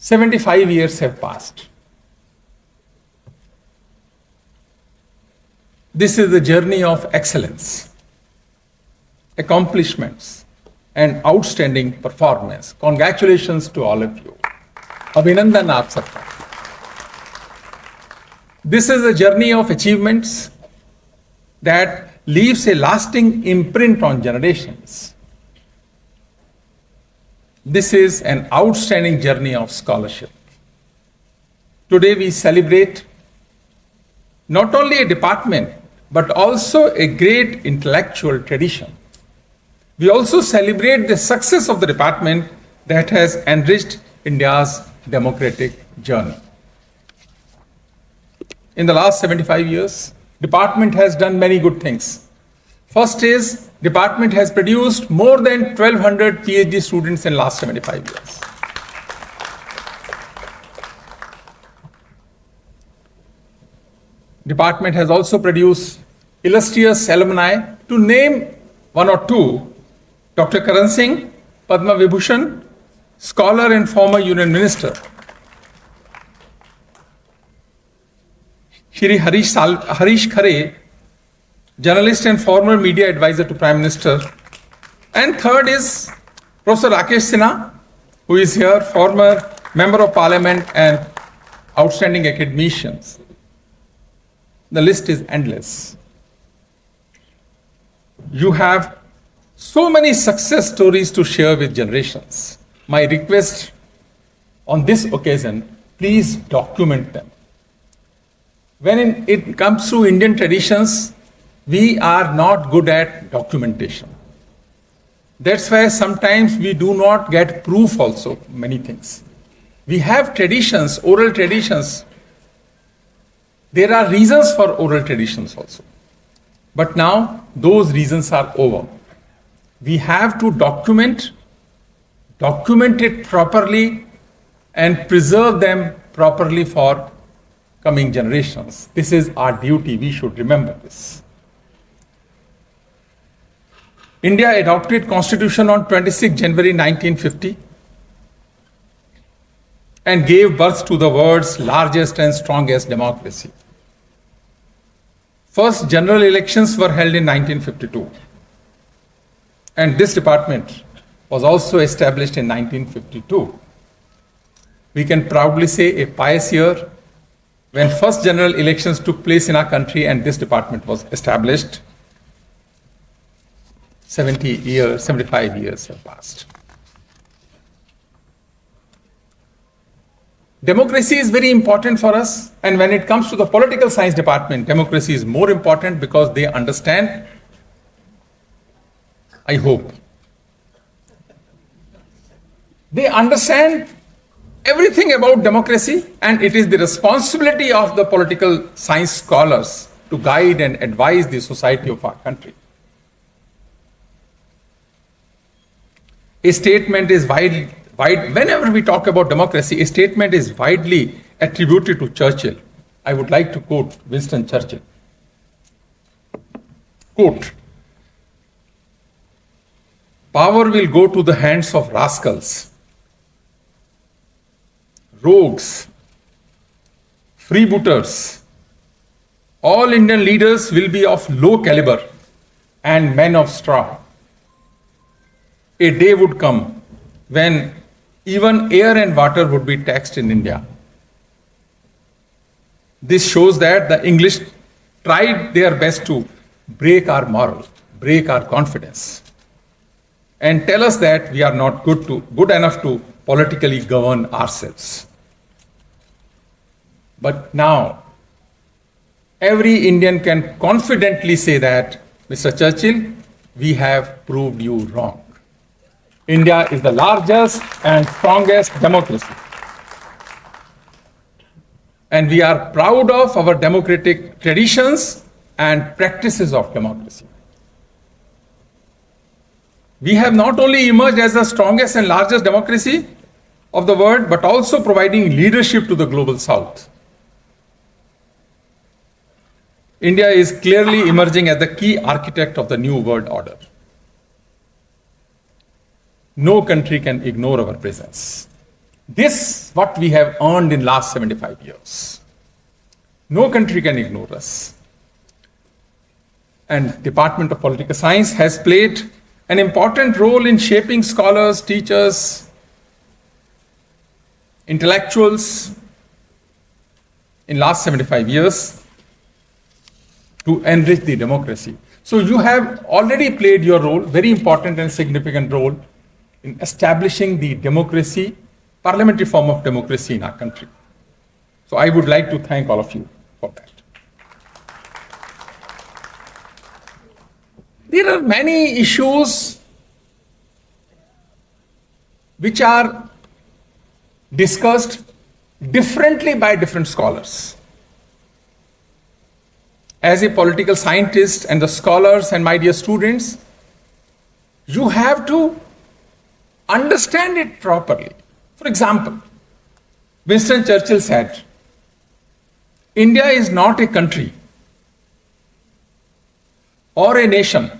75 years have passed. This is the journey of excellence, accomplishments, and outstanding performance. Congratulations to all of you. Abhinandan aap sabka. This is a journey of achievements that leaves a lasting imprint on generations. This is an outstanding journey of scholarship. Today we celebrate not only a department, but also a great intellectual tradition. We also celebrate the success of the department that has enriched India's democratic journey. In the last 75 years, department has done many good things. First is, department has produced more than 1,200 PhD students in the last 75 years. Department has also produced illustrious alumni. To name one or two, Dr. Karan Singh, Padma Vibhushan, scholar and former Union Minister. Shri Harish Khare, journalist and former media advisor to Prime Minister. And third is Professor Rakesh Sinha, who is here, former Member of Parliament and outstanding academicians. The list is endless. You have so many success stories to share with generations. My request on this occasion, please document them. When it comes to Indian traditions, we are not good at documentation. That's why sometimes we do not get proof also, many things. We have traditions, oral traditions. There are reasons for oral traditions also. But now those reasons are over. We have to document it properly and preserve them properly for coming generations. This is our duty. We should remember this. India adopted Constitution on 26 January 1950 and gave birth to the world's largest and strongest democracy. First general elections were held in 1952. And this department was also established in 1952. We can proudly say a pious year when first general elections took place in our country and this department was established. 75 years have passed. Democracy is very important for us, and when it comes to the political science department, democracy is more important because they understand, I hope, they understand everything about democracy, and it is the responsibility of the political science scholars to guide and advise the society of our country. A statement is whenever we talk about democracy, a statement is widely attributed to Churchill. I would like to quote Winston Churchill. Quote, "Power will go to the hands of rascals, rogues, freebooters. All Indian leaders will be of low caliber and men of straw. A day would come when even air and water would be taxed in India." This shows that the English tried their best to break our morale, break our confidence, and tell us that we are not good enough to politically govern ourselves. But now, every Indian can confidently say that, Mr. Churchill, we have proved you wrong. India is the largest and strongest democracy. And we are proud of our democratic traditions and practices of democracy. We have not only emerged as the strongest and largest democracy of the world, but also providing leadership to the global south. India is clearly emerging as the key architect of the new world order. No country can ignore our presence. This what we have earned in last 75 years. No country can ignore us. And Department of Political Science has played an important role in shaping scholars, teachers, intellectuals in last 75 years to enrich the democracy. So you have already played your role, very important and significant role in establishing the democracy, parliamentary form of democracy in our country. So I would like to thank all of you for that. There are many issues which are discussed differently by different scholars. As a political scientist and the scholars and my dear students, you have to understand it properly. For example, Winston Churchill said, India is not a country or a nation.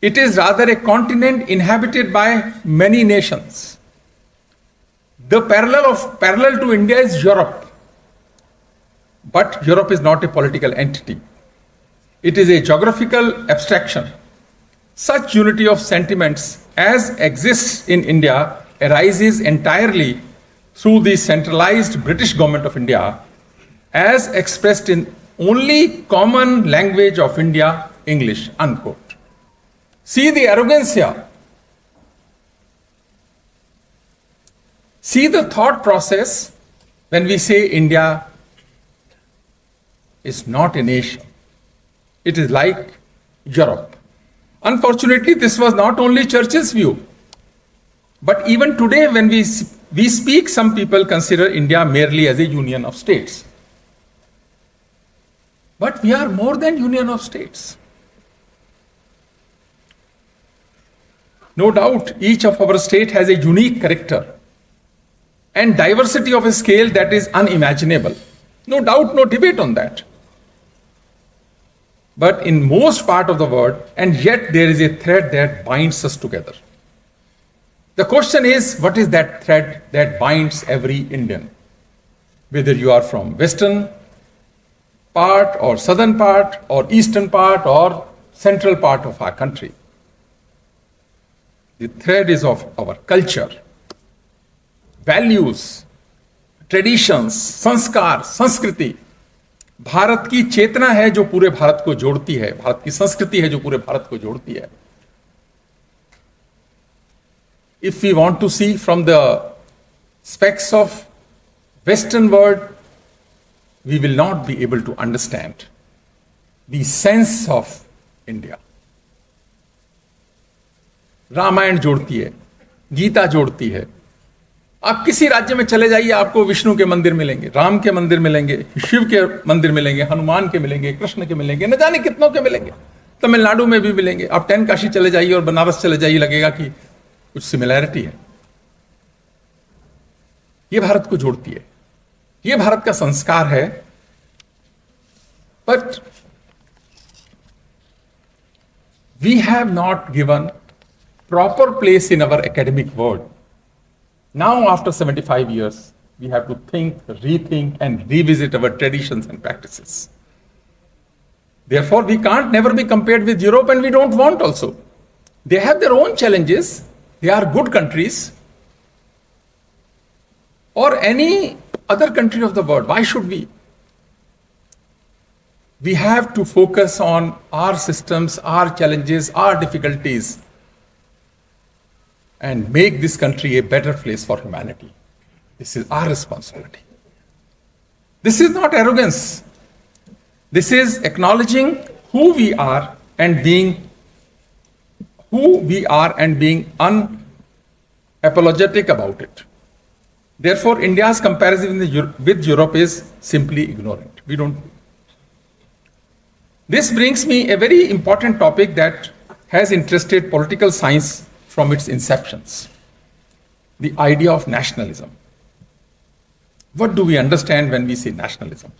It is rather a continent inhabited by many nations. The parallel to India is Europe. But Europe is not a political entity. It is a geographical abstraction. Such unity of sentiments as exists in India arises entirely through the centralized British government of India as expressed in only common language of India, English, unquote. See the arrogance here. See the thought process when we say India is not a nation. It is like Europe. Unfortunately, this was not only Churchill's view, but even today when we speak, some people consider India merely as a union of states. But we are more than union of states. No doubt, each of our state has a unique character and diversity of a scale that is unimaginable. No doubt, no debate on that. But in most part of the world, and yet there is a thread that binds us together. The question is, what is that thread that binds every Indian? Whether you are from western part or southern part or eastern part or central part of our country. The thread is of our culture, values, traditions, संस्कार, संस्कृति. भारत की चेतना है जो पूरे भारत को जोड़ती है, भारत की संस्कृति है जो पूरे भारत को जोड़ती है. If we want to see from the specs of Western world, we will not be able to understand the sense of India. Ramayan जोड़ती है, गीता जोड़ती है. आप किसी राज्य में चले जाइए, आपको विष्णु के मंदिर मिलेंगे, राम के मंदिर मिलेंगे, शिव के मंदिर मिलेंगे, हनुमान के मिलेंगे, कृष्ण के मिलेंगे, न जाने कितनों के मिलेंगे. तमिलनाडु में भी मिलेंगे. आप 10 काशी चले जाइए और बनारस चले जाइए, लगेगा कि कुछ सिमिलैरिटी है. ये भारत को जोड़ती है, ये भारत का संस्कार है. But we have not given proper place in our academic world. Now, after 75 years, we have to think, rethink, and revisit our traditions and practices. Therefore, we can't never be compared with Europe, and we don't want also. They have their own challenges. They are good countries. Or any other country of the world. Why should we? We have to focus on our systems, our challenges, our difficulties, and make this country a better place for humanity. This is our responsibility. This is not arrogance. This is acknowledging who we are and being unapologetic about it. Therefore, India's comparison with Europe is simply ignorant. We don't. This brings me a very important topic that has interested political science from its inceptions, the idea of nationalism. What do we understand when we say nationalism?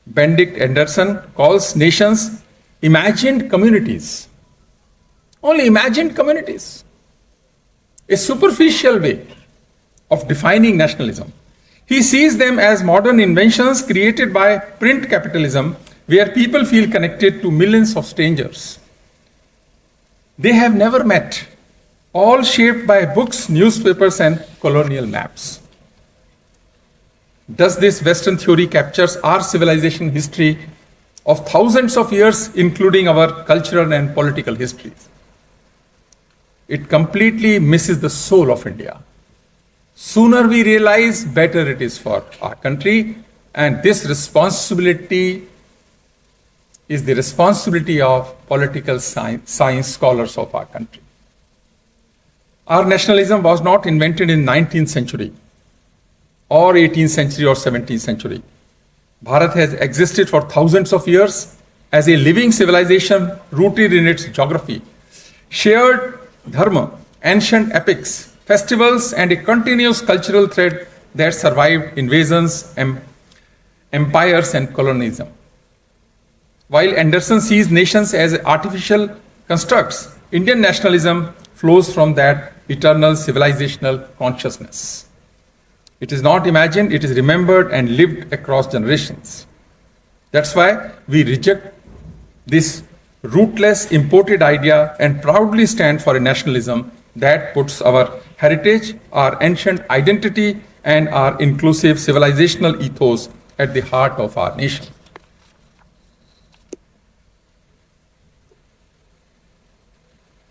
Benedict Anderson calls nations imagined communities. Only imagined communities. A superficial way. of defining nationalism. He sees them as modern inventions created by print capitalism, where people feel connected to millions of strangers they have never met, all shaped by books, newspapers, and colonial maps. Does this Western theory captures our civilization history of thousands of years, including our cultural and political histories? It completely misses the soul of India. Sooner we realize, better it is for our country, and this responsibility is the responsibility of political science scholars of our country. Our nationalism was not invented in 19th century or 18th century or 17th century. Bharat has existed for thousands of years as a living civilization rooted in its geography, shared dharma, ancient epics, festivals, and a continuous cultural thread that survived invasions, empires, and colonialism. While Anderson sees nations as artificial constructs, Indian nationalism flows from that eternal civilizational consciousness. It is not imagined, it is remembered and lived across generations. That's why we reject this rootless imported idea and proudly stand for a nationalism that puts our heritage, our ancient identity, and our inclusive civilizational ethos at the heart of our nation.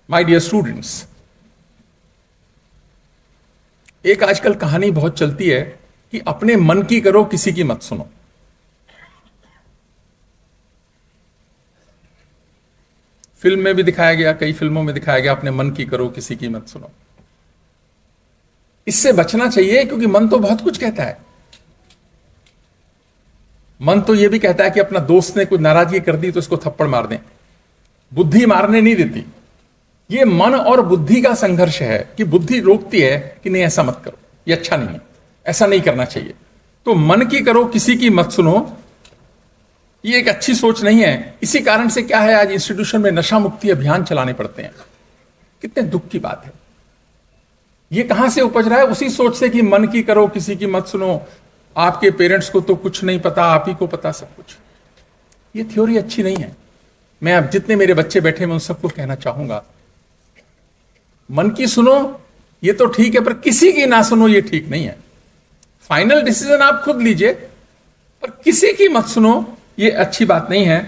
My dear students, एक आजकल कहानी बहुत चलती है कि अपने मन की करो, किसी की मत सुनो। फिल्म में भी दिखाया गया, कई फिल्मों में दिखाया गया, अपने मन की करो, किसी की मत सुनो। इससे बचना चाहिए, क्योंकि मन तो बहुत कुछ कहता है। मन तो यह भी कहता है कि अपना दोस्त ने कुछ नाराजगी कर दी तो इसको थप्पड़ मार दें। बुद्धि मारने नहीं देती। ये मन और बुद्धि का संघर्ष है कि बुद्धि रोकती है कि नहीं, ऐसा मत करो, ये अच्छा नहीं है, ऐसा नहीं करना चाहिए। तो मन की करो, किसी की मत सुनो, ये एक अच्छी सोच नहीं है। इसी कारण से क्या है, आज इंस्टीट्यूशन में नशा मुक्ति अभियान चलाने पड़ते हैं। कितने दुख की बात है। ये कहां से उपज रहा है? उसी सोच से कि मन की करो, किसी की मत सुनो, आपके पेरेंट्स को तो कुछ नहीं पता, आप ही को पता सब कुछ। ये थ्योरी अच्छी नहीं है। मैं अब जितने मेरे बच्चे बैठे मैं उन सबको कहना चाहूंगा, मन की सुनो ये तो ठीक है, पर किसी की ना सुनो ये ठीक नहीं है। फाइनल डिसीजन आप खुद लीजिए, पर किसी की मत सुनो ये अच्छी बात नहीं है।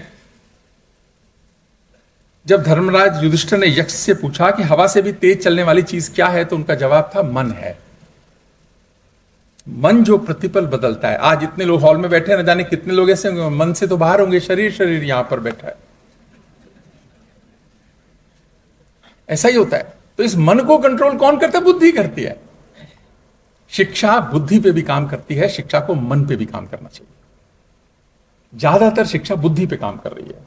जब धर्मराज युधिष्ठिर ने यक्ष से पूछा कि हवा से भी तेज चलने वाली चीज क्या है, तो उनका जवाब था मन है। मन जो प्रतिपल बदलता है। आज इतने लोग हॉल में बैठे हैं, न जाने कितने लोग ऐसे होंगे मन से तो बाहर होंगे, शरीर यहां पर बैठा है। ऐसा ही होता है। तो इस मन को कंट्रोल कौन करता है? बुद्धि करती है। शिक्षा बुद्धि पे भी काम करती है, शिक्षा को मन पे भी काम करना चाहिए। ज्यादातर शिक्षा बुद्धि पे काम कर रही है।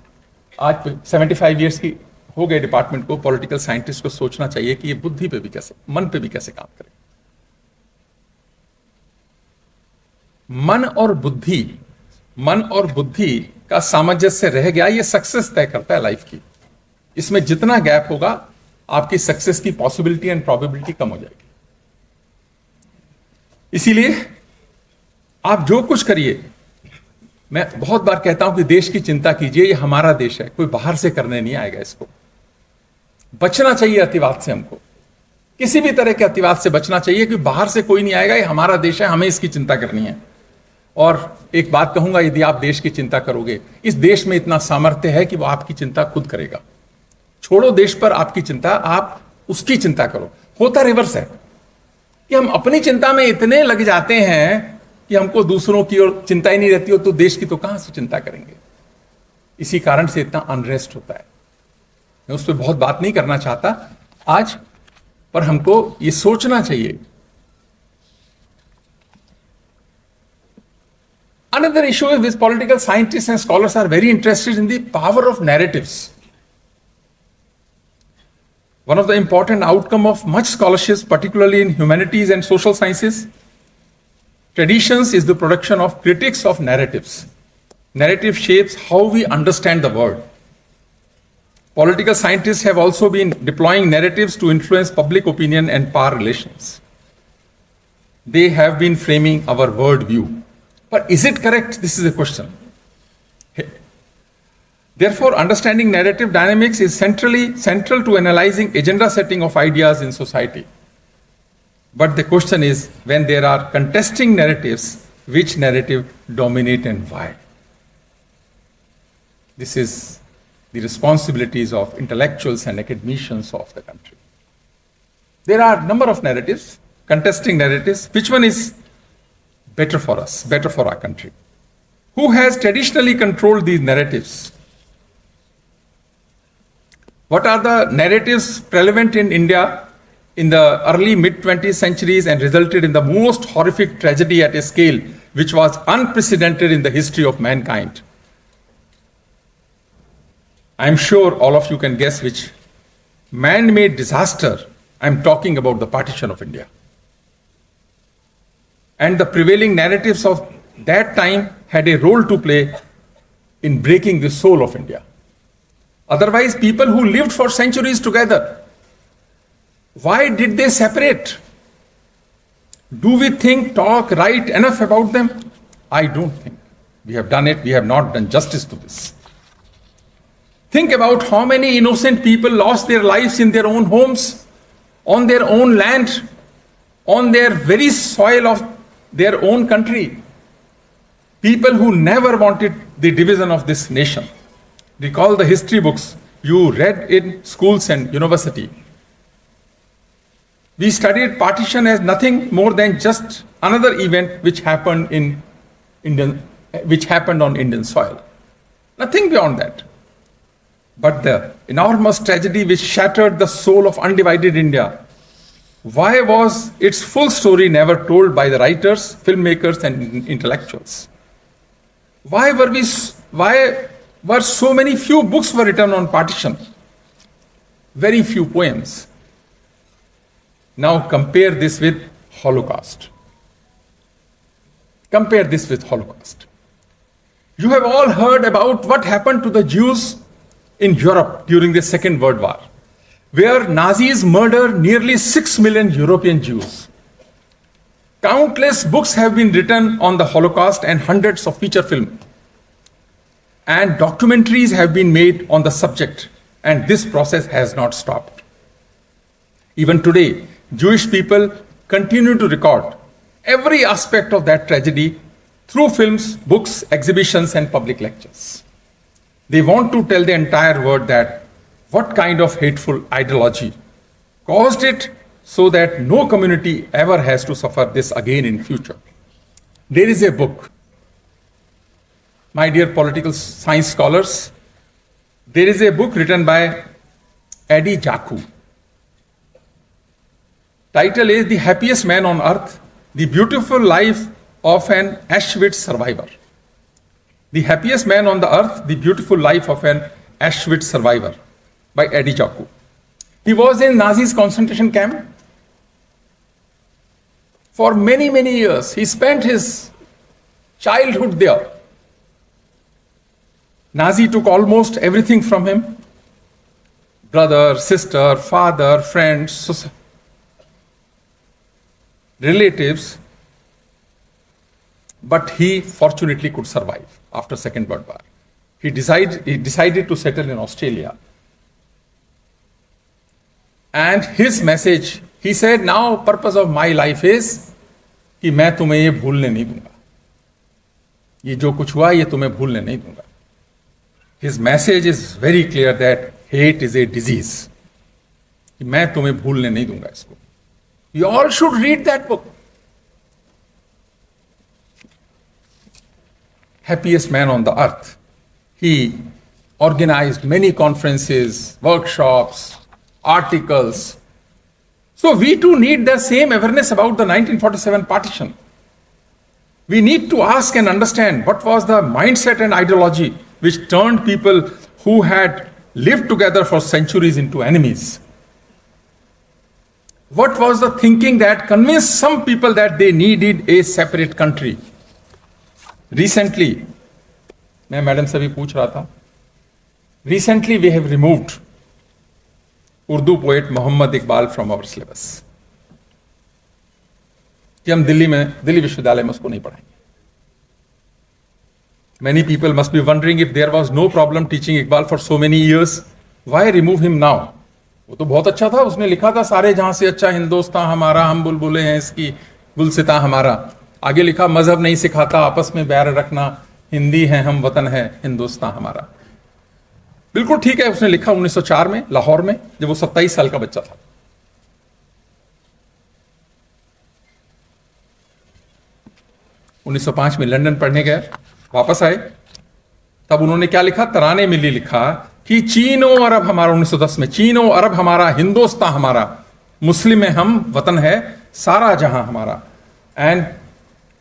आज 75 ईयर्स की हो गए डिपार्टमेंट को, पॉलिटिकल साइंटिस्ट को सोचना चाहिए कि ये बुद्धि पे भी कैसे, मन पे भी कैसे काम करे। मन और बुद्धि का सामंजस्य रह गया, ये सक्सेस तय करता है लाइफ की। इसमें जितना गैप होगा, आपकी सक्सेस की पॉसिबिलिटी एंड प्रोबेबिलिटी कम हो जाएगी। इसीलिए आप जो कुछ करिए, मैं बहुत बार कहता हूं कि देश की चिंता कीजिए, ये हमारा देश है, कोई बाहर से करने नहीं आएगा। इसको बचना चाहिए अतिवाद से, हमको किसी भी तरह के अतिवाद से बचना चाहिए, कि बाहर से कोई नहीं आएगा, ये हमारा देश है, हमें इसकी चिंता करनी है। और एक बात कहूंगा, यदि आप देश की चिंता करोगे, इस देश में इतना सामर्थ्य है कि वो आपकी चिंता खुद करेगा। छोड़ो देश पर आपकी चिंता, आप उसकी चिंता करो। होता रिवर्स है कि हम अपनी चिंता में इतने लग जाते हैं कि हमको दूसरों की और चिंता ही नहीं रहती हो, तो देश की तो कहां से चिंता करेंगे। इसी कारण से इतना अनरेस्ट होता है। मैं उस पर बहुत बात नहीं करना चाहता आज, पर हमको ये सोचना चाहिए। Another issue is which political scientists and scholars are very interested in the power of narratives. One of the important outcome of much scholarship, particularly in humanities and social sciences, traditions, is the production of critics of narratives. Narrative shapes how we understand the world. Political scientists have also been deploying narratives to influence public opinion and power relations. they have been framing our worldview. But is it correct? This is the question. Therefore, understanding narrative dynamics is central to analyzing agenda setting of ideas in society. But the question is, when there are contesting narratives, which narrative dominate and why? This is the responsibilities of intellectuals and academicians of the country. There are a number of narratives, contesting narratives. Which one is better for us, better for our country? Who has traditionally controlled these narratives? What are the narratives prevalent in India in the early mid-20th centuries and resulted in the most horrific tragedy at a scale which was unprecedented in the history of mankind? I'm sure all of you can guess which man-made disaster I'm talking about, the partition of India. And the prevailing narratives of that time had a role to play in breaking the soul of India. Otherwise, people who lived for centuries together, why did they separate? Do we think, talk, write enough about them? I don't think. We have done it. We have not done justice to this. Think about how many innocent people lost their lives in their own homes, on their own land, on their very soil of their own country. People who never wanted the division of this nation. Recall the history books you read in schools and university. We studied partition as nothing more than just another event which happened on Indian soil. Nothing beyond that. But the enormous tragedy which shattered the soul of undivided India, why was its full story never told by the writers, filmmakers, and intellectuals? Why were so many few books were written on partition? Very few poems. Now compare this with Holocaust. Compare this with Holocaust. You have all heard about what happened to the Jews in Europe during the Second World War, where Nazis murdered nearly 6 million European Jews. Countless books have been written on the Holocaust and hundreds of feature films. And documentaries have been made on the subject, and this process has not stopped. Even today, Jewish people continue to record every aspect of that tragedy through films, books, exhibitions, and public lectures. They want to tell the entire world that what kind of hateful ideology caused it, so that no community ever has to suffer this again in future. There is a book, my dear political science scholars, there is a book written by Eddie Jaku. Title is The Happiest Man on Earth, The Beautiful Life of an Auschwitz Survivor. The Happiest Man on the Earth, The Beautiful Life of an Auschwitz Survivor by Eddie Jaku. He was in Nazi's concentration camp for many, many years. He spent his childhood there. Nazi took almost everything from him. Brother, sister, father, friends, relatives. But he fortunately could survive after Second World War. He decided to settle in Australia. And his message, he said, now purpose of my life is कि मैं तुम्हें ये भूलने नहीं दूंगा. ये जो कुछ हुआ ये तुम्हें भूलने नहीं दूंगा. His message is very clear that hate is a disease. कि मैं तुम्हें भूलने नहीं दूंगा इसको. You all should read that book. Happiest Man on the Earth. He organized many conferences, workshops, articles. So we too need the same awareness about the 1947 partition. We need to ask and understand what was the mindset and ideology which turned people who had lived together for centuries into enemies. What was the thinking that convinced some people that they needed a separate country? Recently, मैं madam से भी पूछ रहा था, recently we have removed Urdu poet Muhammad Iqbal from our syllabus. कि हम दिल्ली विश्वविद्यालय में उसको नहीं पढ़ाएंगे. Many people must be wondering if there was no problem teaching Iqbal for so many years, why remove him now? वो तो बहुत अच्छा था, उसने लिखा था सारे जहां से अच्छा हिंदुस्तान हमारा, हम बुलबुले हैं इसकी, गुलसिता हमारा. आगे लिखा मजहब नहीं सिखाता आपस में बैर रखना, हिंदी है हम वतन है हिंदुस्तान हमारा. बिल्कुल ठीक है, उसने लिखा 1904 में लाहौर में, जब वो 27 साल का बच्चा था. उन्नीस 1905 में लंदन पढ़ने गए, वापस आए, तब उन्होंने क्या लिखा, तराने मिली लिखा कि चीनो अरब हमारा, 1910 में, चीनो अरब हमारा, हिंदुस्तान हमारा, मुस्लिम है हम, वतन है सारा जहां हमारा. And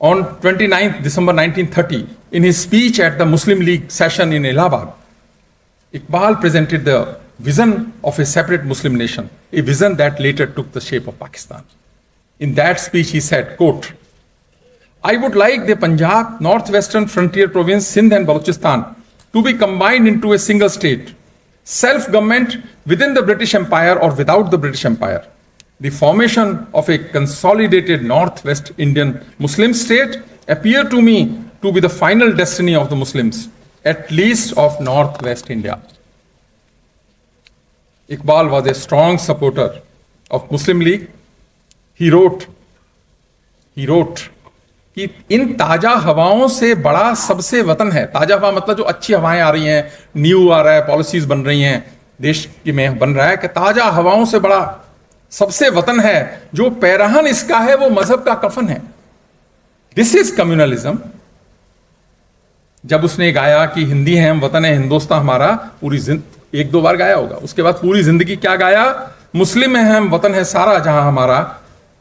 on 29th December 1930, in his speech at the Muslim League session in Allahabad, Iqbal presented the vision of a separate Muslim nation, a vision that later took the shape of Pakistan. In that speech, he said, quote, I would like the Punjab, northwestern frontier province, Sindh and Balochistan to be combined into a single state, self-government within the British Empire or without the British Empire. The formation of a consolidated Northwest Indian Muslim state appeared to me to be the final destiny of the Muslims, at least of Northwest India. Iqbal was a strong supporter of Muslim League. He wrote कि इन ताजा हवाओं से बड़ा सबसे वतन है. ताजा हवा मतलब जो अच्छी हवाएं आ रही हैं, न्यू आ रहा है, पॉलिसीज बन रही हैं, देश में बन रहा है, कि ताजा हवाओं से बड़ा सबसे वतन है, जो पैरहन इसका है वो मजहब का कफन है. This is communalism. जब उसने गाया कि हिंदी है हम, वतन है हिंदुस्तान हमारा, पूरी एक दो बार गाया होगा, उसके बाद पूरी जिंदगी क्या गाया, मुस्लिम है हम, वतन है सारा जहां हमारा.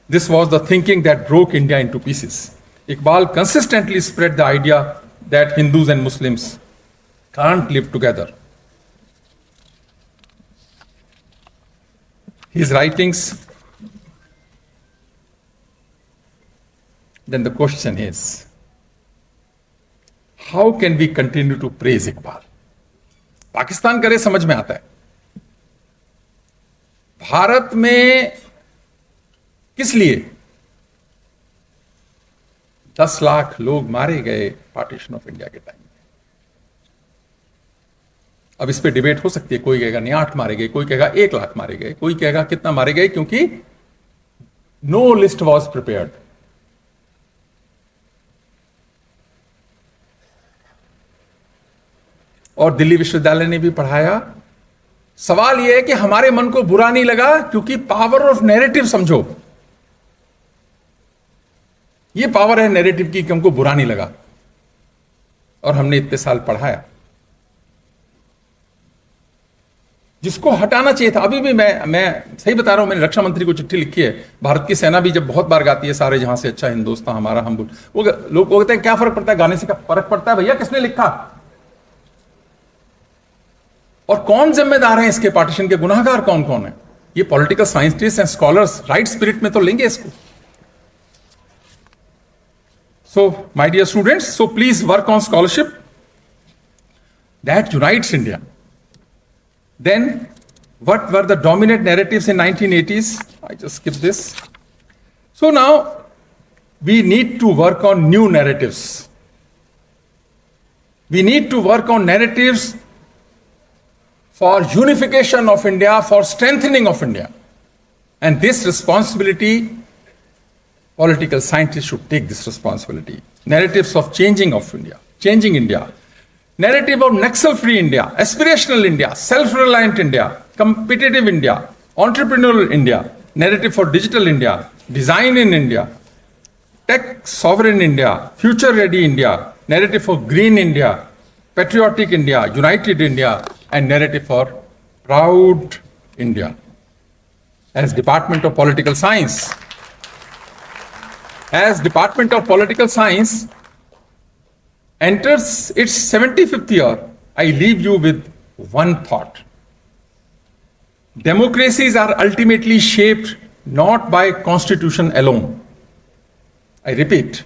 This was the thinking that broke India into pieces. Iqbal consistently spread the idea that Hindus and Muslims can't live together. His writings, then the question is, how can we continue to praise Iqbal? Pakistan करे समझ में आता है, भारत में किस लिए 10 लाख लोग मारे गए पार्टीशन ऑफ इंडिया के टाइम में. अब इस पे डिबेट हो सकती है, कोई कहेगा नहीं 8 मारे गए, कोई कहेगा 1 लाख मारे गए, कोई कहेगा कितना मारे गए, क्योंकि नो लिस्ट वॉज प्रिपेयर्ड. और दिल्ली विश्वविद्यालय ने भी पढ़ाया. सवाल यह है कि हमारे मन को बुरा नहीं लगा, क्योंकि पावर ऑफ नैरेटिव समझो, ये पावर है नैरेटिव की, कि हमको बुरा नहीं लगा और हमने इतने साल पढ़ाया. जिसको हटाना चाहिए था. अभी भी मैं सही बता रहा हूं, मैंने रक्षा मंत्री को चिट्ठी लिखी है. भारत की सेना भी जब बहुत बार गाती है सारे जहां से अच्छा हिंदुस्तान हमारा, हम वो लोग कहते हैं क्या फर्क पड़ता है गाने से, क्या फर्क पड़ता है भैया, किसने लिखा और कौन जिम्मेदार है इसके पार्टीशन के, गुनाहगार कौन कौन है. ये political scientist and scholars right spirit में तो लेंगे इसको. So, my dear students, so please work on scholarship that unites India. Then, what were the dominant narratives in 1980s? I just skip this. So now, we need to work on new narratives. We need to work on narratives for unification of India, for strengthening of India. And this responsibility, political scientists should take this responsibility. Narratives of changing India. Narrative of Naxal-free India, aspirational India, self-reliant India, competitive India, entrepreneurial India. Narrative for digital India, design in India, tech sovereign India, future-ready India. Narrative for green India, patriotic India, united India, and narrative for proud India. As Department of Political Science, enters its 75th year, I leave you with one thought. Democracies are ultimately shaped not by constitution alone. I repeat,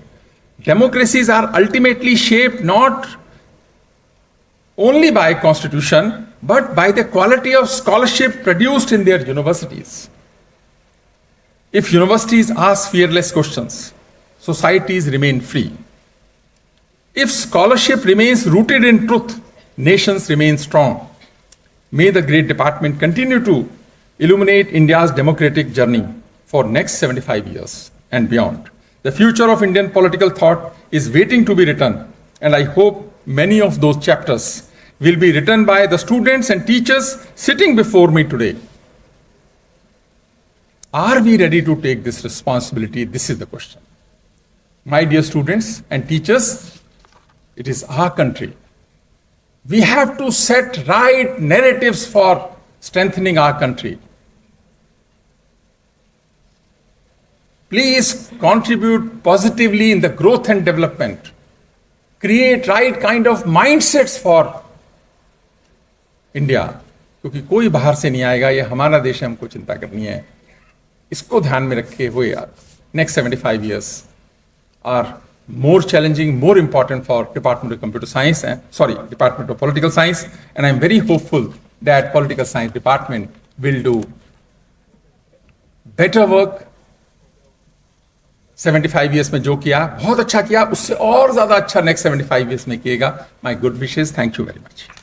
democracies are ultimately shaped not only by constitution, but by the quality of scholarship produced in their universities. If universities ask fearless questions, societies remain free. If scholarship remains rooted in truth, nations remain strong. May the great department continue to illuminate India's democratic journey for next 75 years and beyond. The future of Indian political thought is waiting to be written, and I hope many of those chapters will be written by the students and teachers sitting before me today. Are we ready to take this responsibility? This is the question. My dear students and teachers, it is our country. We have to set right narratives for strengthening our country. Please contribute positively in the growth and development. Create right kind of mindsets for India. क्योंकि कोई बाहर से नहीं आएगा, ये हमारा देश है, हमको चिंता करनी है. इसको ध्यान में रखे हुए यार, next 75 years are more challenging, more important for Department of Computer Science and Department of Political Science, and I'm very hopeful that Political Science Department will do better work. 75 years में जो किया बहुत अच्छा किया, उससे और ज्यादा अच्छा next 75 years में किएगा. My good wishes. Thank you very much.